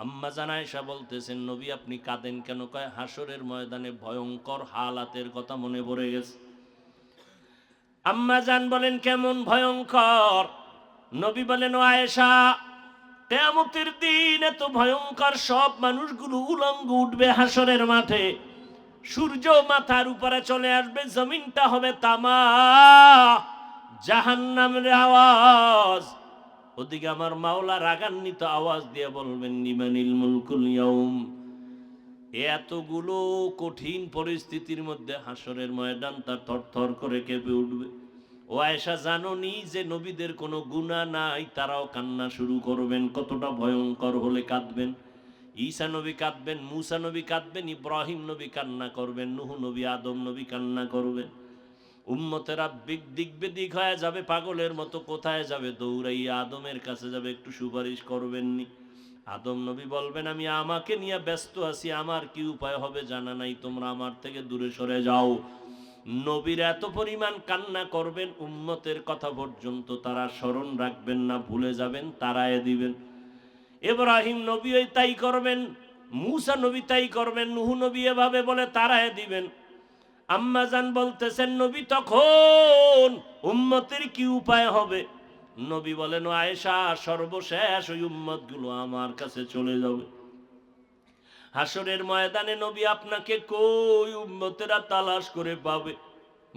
আম্মা জান আয়েশা বলতেছেন নবী আপনি কাঁদেন কেন? কয় হাসরের ময়দানে ভয়ঙ্কর হালাতের কথা মনে পড়ে গেছে। আম্মা জান বলেন কেমন ভয়ঙ্কর? নবী বলেন ও আয়েশা, কিয়ামতের দিন এত ভয়ঙ্কর, সব মানুষগুলো উলঙ্গ উঠবে হাসরের মাঠে, সূর্য মাথার উপরে চলে আসবে, জমিনটা হবে তামা, জাহান্নামের আওয়াজ। ওদিকে আমার মাওলা রাগান্বিত আওয়াজ দিয়ে বলবেন লিমানিল মুলকুল ইয়াউম। এতগুলো কঠিন পরিস্থিতির মধ্যে হাসরের ময়দানটা থরথর করে কেঁপে উঠবে। ও আয়েশা জানোনি যে নবীদের কোনো গুনাহ নাই, তারাও কান্না শুরু করবেন। কতটা ভয়ঙ্কর হলে কাঁদবেন। ঈসা নবী কাঁদবেন, মুসা নবী কাঁদবেন, ইব্রাহিম নবী কান্না করবেন, নূহ নবী, আদম নবী কান্না করবেন। উম্মতেরা দিক বেদিক হয়ে যাবে, পাগলের মতো কোথায় যাবে? দৌড়াইয়া আদমের কাছে যাবে, একটু সুপারিশ করবেননি? আদম নবী বলবেন, আমি আমাকে নিয়ে ব্যস্ত আছি, আমার কি উপায় হবে জানা নাই, তোমরা আমার থেকে দূরে সরে যাও। নবীর এত পরিমাণ কান্না করবেন, উম্মতের কথা পর্যন্ত তারা স্মরণ রাখবেন না, ভুলে যাবেন, তারায় দিবেন। ইব্রাহিম নবী তাই করবেন, মুসা নবী তাই করবেন, নূহ নবী এভাবে বলে তারায় দিবেন। আম্মাজান বলতেছেন, নবী তখন উম্মতের কি উপায় হবে? নবী বলেন, আয়েশা, সর্বশেষ ওই উম্মতগুলো আমার কাছে চলে যাবে। হাসরের ময়দানে নবী আপনাকে কই উম্মতেরা তালাশ করে পাবে?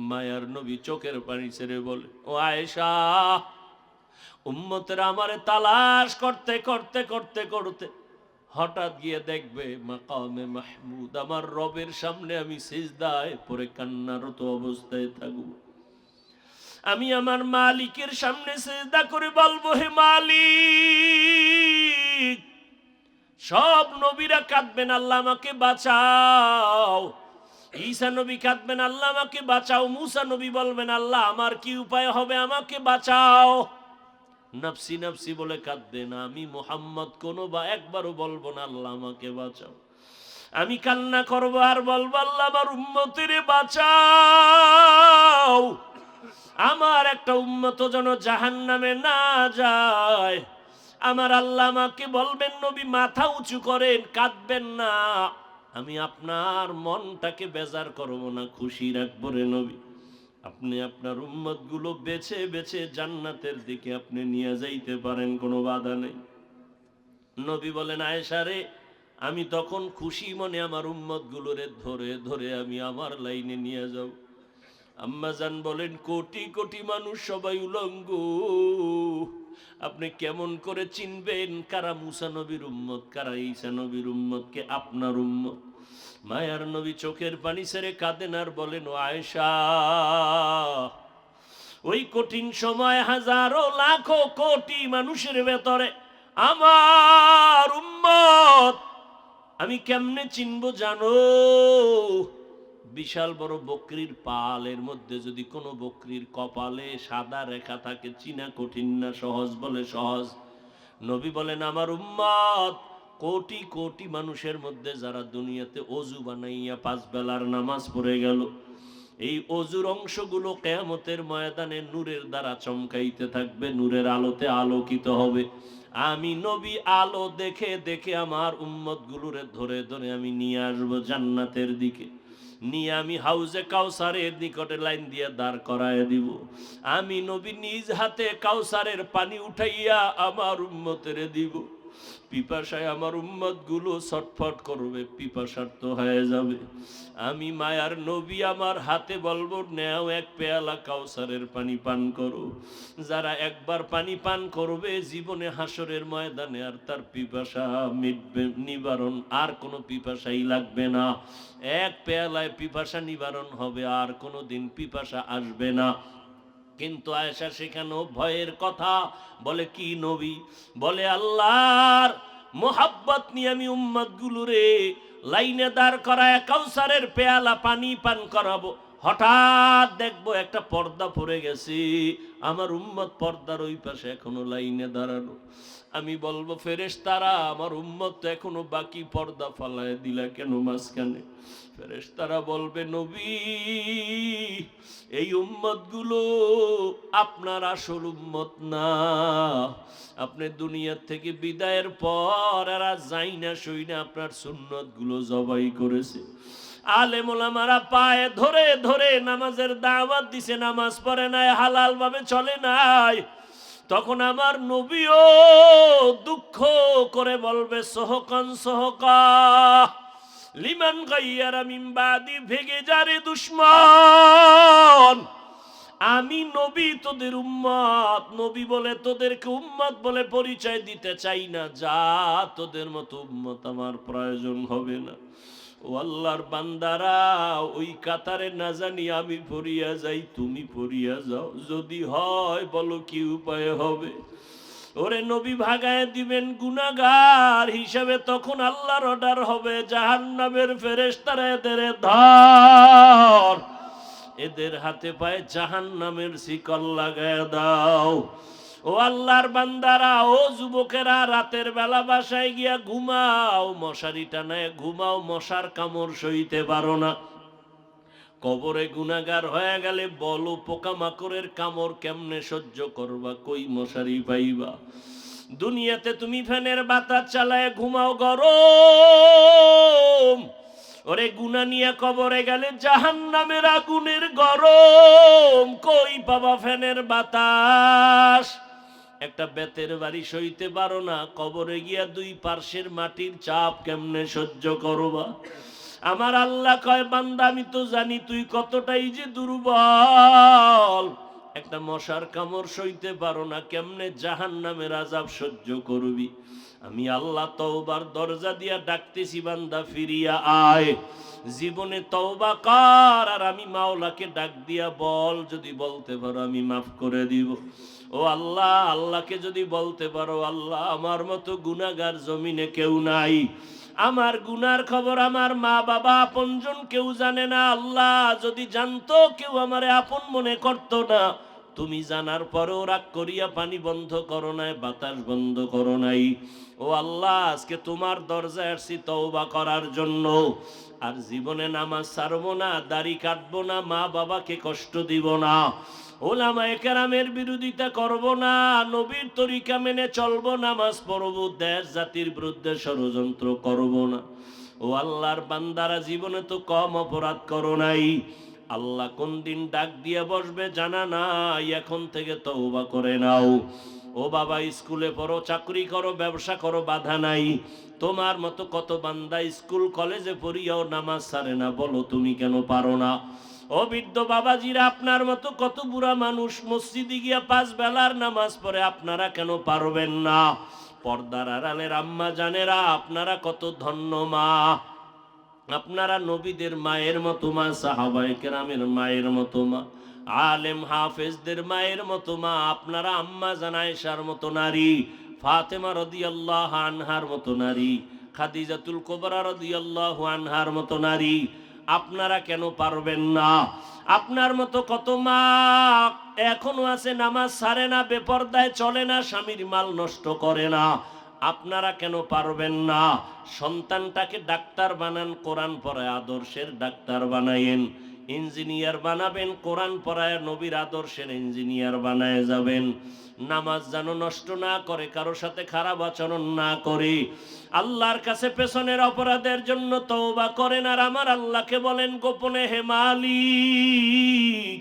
মায়ার নবী চোখের পানি ছেড়ে বলে, ও আয়েশা, উম্মতেরা আমারে তালাশ করতে করতে করতে করতে হঠাৎ গিয়ে দেখবে মাকামে মাহমুদ, আমার রবের সামনে আমি সিজদায় পড়ে কান্নারত অবস্থায় থাকব। আমি আমার মালিকের সামনে সিজদা করে বলবো, হে মালিক। সব নবীরা কাঁদবেন, আল্লাহ আমাকে বাঁচাও। ঈসা নবী কাঁদবেন, আল্লাহ আমাকে বাঁচাও। মুসা নবী বলবেন, আল্লাহ আমার কি উপায় হবে, আমাকে বাঁচাও। নফসি নফসি বলে কাঁদবেন, আমি মুহাম্মদ কোনো বা একবারও বলবো না আল্লাহ আমাকে বাঁচাও। আমি কান্না করবো আর বলবো, আল্লাহ আমার উম্মতের বাঁচাও, আমার একটা উম্মত যেন জাহান্নামে না যায়। আমার আল্লাহ আমাকে বলবেন, নবী মাথা উঁচু করেন, কাঁদবেন না, আমি আপনার মনটাকে বেজার করবো না, খুশি রাখবো রে নবী। আপনি আপনার উম্মত গুলো বেছে বেছে জান্নাতের দিকে আপনি নিয়ে যাইতে পারেন, কোনো বাধা নেই। নবী বলেন, আয়েশা রে, আমি তখন খুশি মনে আমার উম্মত গুলোরে ধরে ধরে আমি আমার লাইনে নিয়ে যাব। আম্মাজান বলেন, কোটি কোটি মানুষ সবাই উলঙ্গ, আপনি কেমন করে চিনবেন কারা মুসা নবীর উম্মত, কারা ঈসা নবীর উম্মত, কে আপনার উম্মত? মায়ার নবী চোখের পানি ছেড়ে কাঁদেন আর বলেন, ও আয়েশা, ওই কঠিন সময় হাজারো লাখো কোটি মানুষের ভেতরে আমার উম্মত আমি কেমনে চিনবো জানো? বিশাল বড় বকরির পালের মধ্যে যদি কোনো বকরির কপালে সাদা রেখা থাকে, চিনা কঠিন না, সহজ বলে সহজ। নবী বলেন, আমার উম্মত কোটি কোটি মানুষের মধ্যে যারা দুনিয়াতে অজু বানাইয়া 5 বেলার নামাজ পড়ে গেল, এই অজুর অংশগুলো কিয়ামতের ময়দানে নূরের দ্বারা চমকাইতে থাকবে, নূরের আলোতে আলোকিত হবে। আমি নবী আলো দেখে দেখে আমার উম্মত গুলোরে ধরে ধরে আমি নিয়ে আসবো জান্নাতের দিকে, নিয়ে আমি হাউজে কাউসারের নিকটে লাইন দিয়ে দাঁড় করায় দিব। আমি নবী নিজ হাতে কাউসারের পানি উঠাইয়া আমার উম্মতের দিব। পিপাসায় আমার উম্মত গুলো ছটফট করবে, পিপাসার্ত হয়ে যাবে। আমি মায়ার নবী আমার হাতে বলবো, নেও এক পেয়ালা কাউসারের পানি পান করো। যারা একবার পানি পান করবে জীবনে হাসরের ময়দানে আর তার পিপাসা মিটবে, নিবারণ আর কোনো পিপাসাই লাগবে না। এক পেয়ালায় পিপাসা নিবারণ হবে, আর কোনো দিন পিপাসা আসবে না। কিন্তু আয়েশা সেখানেও ভয়ের কথা বলে, কি নবী? বলে, আল্লাহর মোহাব্বত নিয়ে আমি উম্মত গুলোরে লাইনে দাঁড় করায় কাউসারের পেয়ালা পানি পান করাবো। হঠাৎ দেখবো একটা পর্দা পড়ে গেছে, আমার উম্মত পর্দার ওই পাশে এখনো লাইনে দাঁড়ানো। আমি বলবো, ফেরেশতারা, আমার উম্মত তো এখনো বাকি, পর্দা ফালায় দিলা কেন মাঝখানে? ফেরেশতারা বলবে, নবী, এই উম্মত গুলো আপনার আসল উম্মত না। আপনি দুনিয়ার থেকে বিদায়ের পর এরা যাই না সই না আপনার সুন্নত গুলো জবাই করেছে। আলেম ওলামারা পায়ে ধরে ধরে নামাজের দাওয়াত দিছে, নামাজ পড়ে নাই, হালাল ভাবে চলে নাই। তখন আমার নবীও দুঃখ করে বলবে, সোহকান সোহকা লিমান গাইয়ারা মিন বাদি, ভেগে যারে দুশ্মন। আমি নবী তোদের উম্মত, নবী বলে তোদেরকে উম্মত বলে পরিচয় দিতে চাই না, যা তোদের মতো উম্মত আমার প্রয়োজন হবে না। ও আল্লাহর বান্দারা, ওই কাতারে না জানি আমি পড়িয়া যাই, তুমি পড়িয়া যাও, যদি হয় বলো কি উপায় হবে? ওরে নবী ভাগায় দিবেন গুনাহগার হিসাবে, তখন আল্লাহর অর্ডার হবে জাহান্নামের ফেরেশতারা এদের ধর, এদের হাতে পায়ে জাহান্নামের শিকল লাগায় দাও। ও আল্লাহর বান্দারা, ও যুবকেরা, রাতের বেলা বাসায় গিয়া ঘুমাও, মশারি টানায় ঘুমাও, মশার কামড় সইতে পারো না। কবরে গুনাহগার হয়ে গেলে বলো পোকামাকড়ের কামড় কেমনে সহ্য করবা, কই মশারি পাইবা? দুনিয়াতে তুমি ফ্যানের বাতাস চালায় ঘুমাও গরম, ওরে গুনাহ নিয়ে কবরে গেলে জাহান্নামের আগুনের গরম, কই পাবা ফ্যানের বাতাস? একটা বেতের বাড়ি সইতে পারো না, কবরে গিয়া দুই পার্শ্বের মাটির চাপ কেমনে সহ্য করবা? আমার আল্লাহ কয়, বান্দা আমি তো জানি তুই কতটাই যে দুর্বল, একটা মশার কামড় সইতে পারো না, কেমনে জাহান্নামের আযাব সহ্য করবি? আমি আল্লাহ তওবার দরজা দিয়া ডাকতেছি, বান্দা ফিরিয়া আয়, জীবনে তওবা কর, আর আমি মাওলাকে ডাক দিয়া বল, যদি বলতে পারো আমি মাফ করে দিব। ও আল্লাহ, আল্লাহকে যদি বলতে পারো, আল্লাহ আমার মতো গুনাহগার জমিনে কেউ নাই, আমার গুনার খবর আমার মা বাবা আপনজন কেউ জানে না, আল্লাহ যদি জানতো কেউ আমারে আপন মনে করতো না। তুমি জানার পরেও রাগ করিয়া পানি বন্ধ করো নাই, বাতাস বন্ধ করো নাই। ও আল্লাহ, আজকে তোমার দরজায় আসছি তওবা করার জন্য, আর জীবনে নামাজ ছাড়বো না, দাড়ি কাটবো না, মা বাবাকে কষ্ট দিব না, ওলামায়ে কেরামের বিরোধিতা করব না, নবীর তরিকা মেনে চলবো, নামাজ পড়ব, দেশ জাতির বিরুদ্ধে ষড়যন্ত্র করব না। ও আল্লাহর বান্দারা, জীবনে তো কম অপরাধ করো নাই, আল্লাহ কোন দিন ডাক দিয়ে বসবে জানা নাই, এখন থেকে তওবা করে নাও। ও বাবা, স্কুলে পড়ো, চাকরি করো, ব্যবসা করো, বাধা নাই। তোমার মতো কত বান্দা স্কুল কলেজে পড়িয়াও নামাজ ছাড়ে না, বলো তুমি কেন পারো না? ও বৃদ্ধ বাবাজিরা, আপনার মতো কত বুড়া মানুষ মসজিদে গিয়া 5 বেলার নামাজ পড়ে, আপনারা কেন পারবেন না? পর্দার আড়ালের আম্মা জানেরা, আপনারা কত ধন্য মা, আপনারা নবীদের মায়ের মতো মা, সাহাবায়ে কেরামের মায়ের মতো মা, আলেম হাফেজদের মায়ের মতো মা, আপনারা আম্মা জান আয়েশার মতো নারী, ফাতেমা রাদিয়াল্লাহু আনহার মতো নারী, খাদিজাতুল কুবরা রাদিয়াল্লাহু আনহার মতো নারী, আপনারা কেন পারবেন না? আপনার মতো কত মা এখনো আছে, নামাজ ছাড়ে না, বেপরদায় চলে না, স্বামীর মাল নষ্ট করে না, আপনারা কেন পারবেন না? সন্তানটাকে ডাক্তার বানান, কোরআন পড়ায় আদর্শের ডাক্তার বানায়েন, ইঞ্জিনিয়ার বানাবেন, কোরআন পড়ায় নবীর আদর্শের ইঞ্জিনিয়ার বানায় যাবেন। নামাজ যেন নষ্ট না করে, কারো সাথে খারাপ আচরণ না করে, আল্লাহর কাছে পেছনের অপরাধের জন্য তওবা করেন, আর আমার আল্লাহকে বলেন গোপনে, হে মালিক,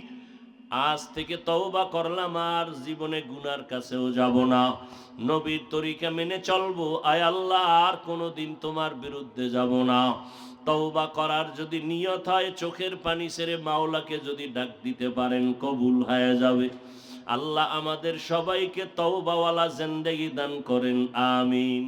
আজ থেকে তওবা করলাম, আর জীবনে গুনার কাছেও যাব না, নবীর তরিকা মেনে চলবো, আয় আল্লাহ আর কোনোদিন তোমার বিরুদ্ধে যাব না। তওবা করার যদি নিয়ত হয়, চোখের পানি ছেড়ে মাওলাকে যদি ডাক দিতে পারেন, কবুল হয়ে যাবে। আল্লাহ আমাদের সবাইকে তওবাওয়ালা জিন্দেগি দান করেন, আমিন।